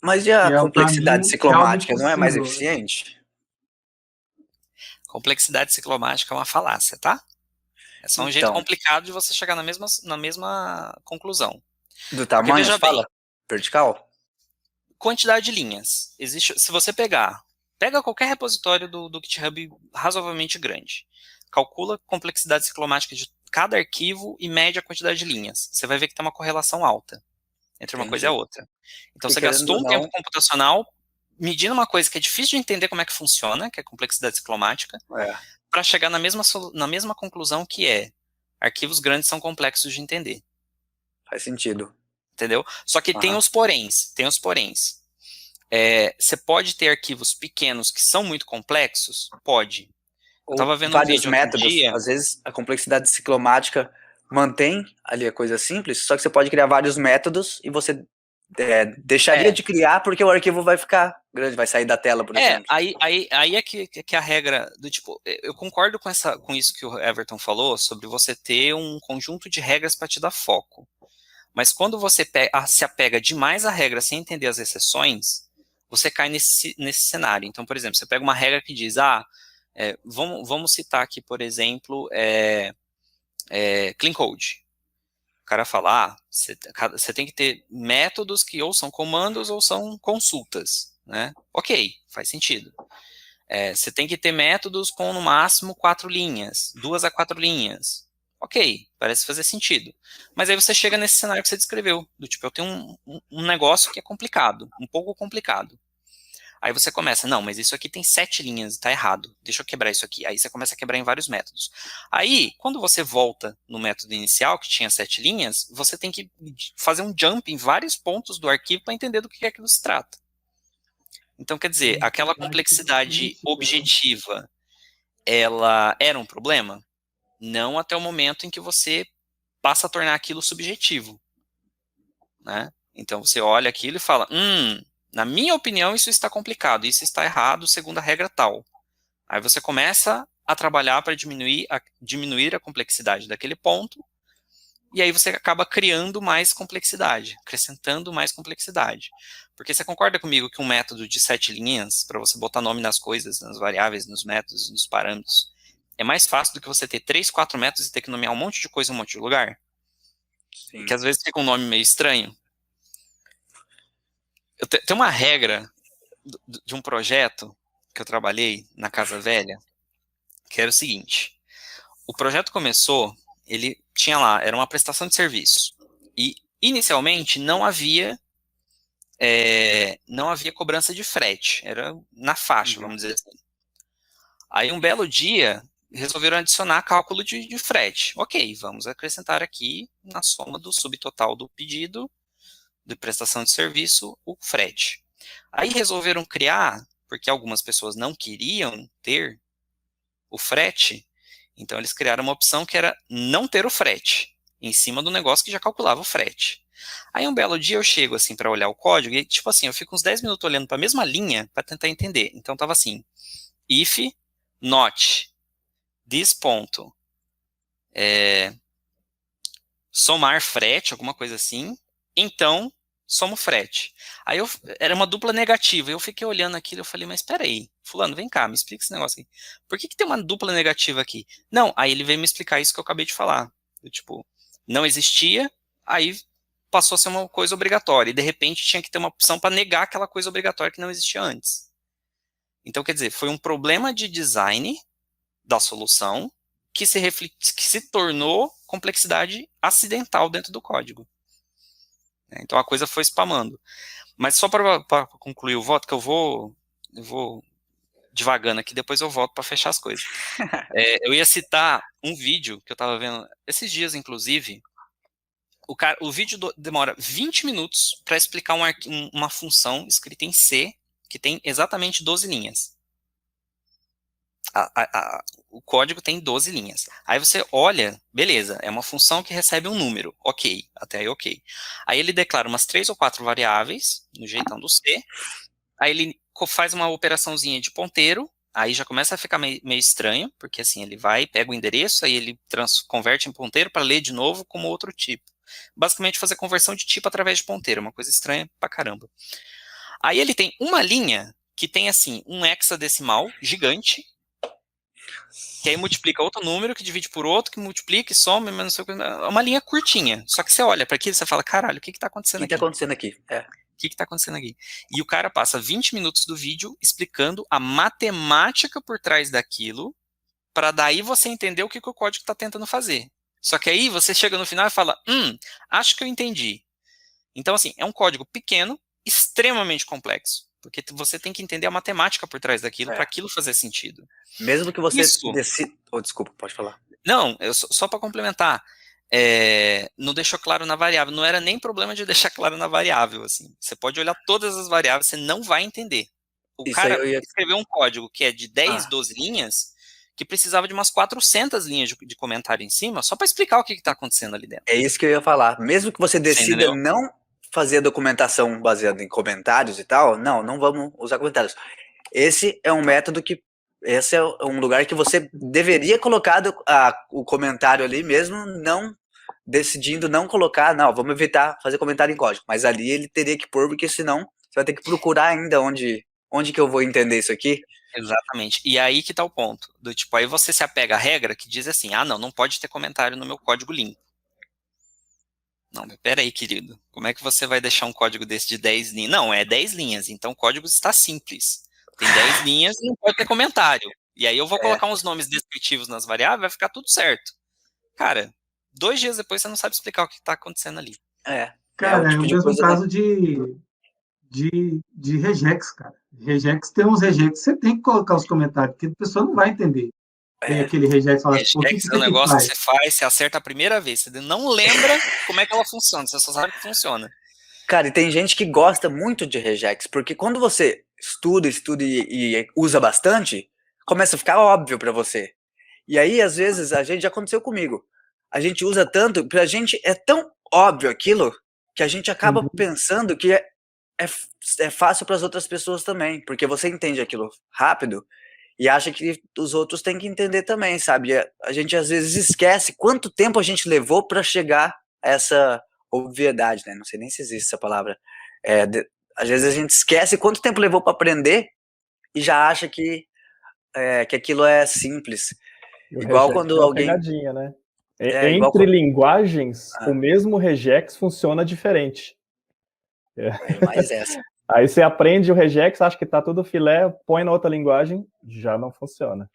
Mas e que a é o complexidade caminho real do ciclomática, não é mais possível, né? eficiente? Complexidade ciclomática é uma falácia, tá? É só um jeito Então, complicado de você chegar na mesma conclusão. do Porque tamanho, veja se bem, fala? Vertical? quantidade de linhas. Existe, se você pega qualquer repositório do GitHub razoavelmente grande, calcula a complexidade ciclomática de cada arquivo e mede a quantidade de linhas. Você vai ver que tem uma correlação alta entre uma coisa e a Entendi. outra. Então Porque você querendo gastou ou um tempo não, computacional medindo uma coisa que é difícil de entender como é que funciona, que é a complexidade ciclomática, é, para chegar na mesma conclusão que é arquivos grandes são complexos de entender. faz sentido. Entendeu? Só que tem Aham. os poréns, tem os poréns. Você pode ter arquivos pequenos que são muito complexos? Pode. Eu Ou estava vendo um vários vídeo outro métodos. dia. Às vezes a complexidade ciclomática mantém ali a coisa simples, só que você pode criar vários métodos e você deixaria É, de criar porque o arquivo vai ficar grande, vai sair da tela, por exemplo. aí é que a regra do tipo, eu concordo com isso que o Everton falou sobre você ter um conjunto de regras para te dar foco. Mas quando você se apega demais à regra sem entender as exceções, você cai nesse cenário. Então, por exemplo, você pega uma regra que diz, vamos citar aqui, por exemplo, clean code. O cara fala, você tem que ter métodos que ou são comandos ou são consultas, né? Ok, faz sentido. Você tem que ter métodos com no máximo 4 linhas, 2 a 4 linhas. Ok, parece fazer sentido. Mas aí você chega nesse cenário que você descreveu, do tipo, eu tenho um negócio que é complicado, um pouco complicado. Aí você começa, não, mas isso aqui tem 7 linhas, tá errado. Deixa eu quebrar isso aqui. Aí você começa a quebrar em vários métodos. Aí, quando você volta no método inicial, que tinha 7 linhas, você tem que fazer um jump em vários pontos do arquivo para entender do que aquilo se trata. Então, quer dizer, aquela Complexidade complexidade significa objetiva, ela era um problema? Não até o momento em que você passa a tornar aquilo subjetivo, né? Então você olha aquilo e fala, na minha opinião isso está complicado, isso está errado segundo a regra tal. Aí você começa a trabalhar para diminuir a complexidade daquele ponto, e aí você acaba criando mais complexidade, acrescentando mais complexidade. Porque você concorda comigo que um método de 7 linhas, para você botar nome nas coisas, nas variáveis, nos métodos, nos parâmetros, é mais fácil do que você ter 3, 4 métodos e ter que nomear um monte de coisa em um monte de lugar? E que Sim. às vezes fica um nome meio estranho. Tem uma regra de um projeto que eu trabalhei na Casa Velha, que era o seguinte: o projeto começou, ele tinha lá, era uma prestação de serviço. E inicialmente não havia cobrança de frete, era na faixa, Uhum. vamos dizer assim. Aí um belo dia resolveram adicionar cálculo de frete. Ok, vamos acrescentar aqui na soma do subtotal do pedido de prestação de serviço o frete. Aí resolveram criar, porque algumas pessoas não queriam ter o frete, então eles criaram uma opção que era não ter o frete, em cima do negócio que já calculava o frete. Aí um belo dia eu chego assim para olhar o código e tipo assim, eu fico uns 10 minutos olhando para a mesma linha para tentar entender. Então tava assim, if not this ponto somar frete, alguma coisa assim, então somo frete. Aí era uma dupla negativa, eu fiquei olhando aquilo e eu falei, mas espera aí, fulano, vem cá, me explica esse negócio aqui. Por que tem uma dupla negativa aqui? Não, aí ele veio me explicar isso que eu acabei de falar. Tipo, não existia, aí passou a ser uma coisa obrigatória, e de repente tinha que ter uma opção para negar aquela coisa obrigatória que não existia antes. Então, quer dizer, foi um problema de design da solução que se tornou complexidade acidental dentro do código. Então a coisa foi spamando. Mas só para concluir o voto, que eu vou devagando aqui, depois eu volto para fechar as coisas. Eu ia citar um vídeo que eu estava vendo esses dias, inclusive. O vídeo demora 20 minutos para explicar uma função escrita em C que tem exatamente 12 linhas. O código tem 12 linhas. Aí você olha, beleza, é uma função que recebe um número. Ok, até aí ok. Aí ele declara umas 3 ou 4 variáveis, no jeitão do C. Aí ele faz uma operaçãozinha de ponteiro. Aí já começa a ficar meio estranho, porque assim, ele vai, pega o endereço, aí ele converte em ponteiro para ler de novo como outro tipo. Basicamente fazer conversão de tipo através de ponteiro, uma coisa estranha pra caramba. Aí ele tem uma linha que tem, assim, um hexadecimal gigante, que aí multiplica outro número, que divide por outro, que multiplica e soma, mas não sei o que. É uma linha curtinha. Só que você olha para aquilo e você fala, caralho, o que está O acontecendo que tá aqui? acontecendo aqui? O que está acontecendo aqui? E o cara passa 20 minutos do vídeo explicando a matemática por trás daquilo, para daí você entender o que o código está tentando fazer. Só que aí você chega no final e fala, acho que eu entendi. Então, assim, é um código pequeno, extremamente complexo, porque você tem que entender a matemática por trás daquilo para aquilo fazer sentido. Mesmo que você Isso. decida... Oh, desculpa, pode falar. Não, só para complementar, não deixou claro na variável. Não era nem problema de deixar claro na variável. Assim. Você pode olhar todas as variáveis, você não vai entender. O Isso aí cara eu ia... escreveu um código que é de 10, 12 linhas, que precisava de umas 400 linhas de comentário em cima, só para explicar o que está acontecendo ali dentro. É isso que eu ia falar. Mesmo que você Você decida entendeu? não fazer a documentação baseada em comentários e tal, não vamos usar comentários. Esse é um método que... Esse é um lugar que você deveria colocar o comentário ali mesmo, não decidindo não colocar, não, vamos evitar fazer comentário em código. Mas ali ele teria que pôr, porque senão você vai ter que procurar ainda onde que eu vou entender isso aqui. Exatamente. E aí que tá o ponto. Do tipo, aí você se apega à regra que diz assim, não pode ter comentário no meu código limpo. Não, mas peraí, querido. Como é que você vai deixar um código desse de 10 linhas? Não, é 10 linhas, então o código está simples. Tem 10 linhas e não pode ter comentário. E aí eu vou colocar uns nomes descritivos nas variáveis, vai ficar tudo certo. Cara, 2 dias depois você não sabe explicar o que está acontecendo ali. É o Cara, é tipo o de mesmo coisa... caso de regex, cara. Regex tem uns regex, você tem que colocar os comentários, porque a pessoa não vai entender. Tem aquele regex e fala assim, o que Regex é um isso aqui negócio que faz? você faz, você acerta a primeira vez. Você não lembra como é que ela funciona, você só sabe que funciona. Cara, e tem gente que gosta muito de regex, porque quando você estuda e usa bastante, começa a ficar óbvio pra você. E aí, às vezes, já aconteceu comigo. A gente usa tanto, pra gente é tão óbvio aquilo, que a gente acaba Uhum. pensando que é fácil para as outras pessoas também, porque você entende aquilo rápido e acha que os outros têm que entender também, sabe? A gente às vezes esquece quanto tempo a gente levou para chegar a essa obviedade, né? Não sei nem se existe essa palavra. Às vezes a gente esquece quanto tempo levou para aprender e já acha que aquilo é simples. E o Igual regex quando é uma alguém... pegadinha, né? igual Entre linguagens, o Ah, mesmo regex funciona diferente. mais essa. Aí você aprende o regex, acha que tá tudo filé, põe na outra linguagem, já não funciona.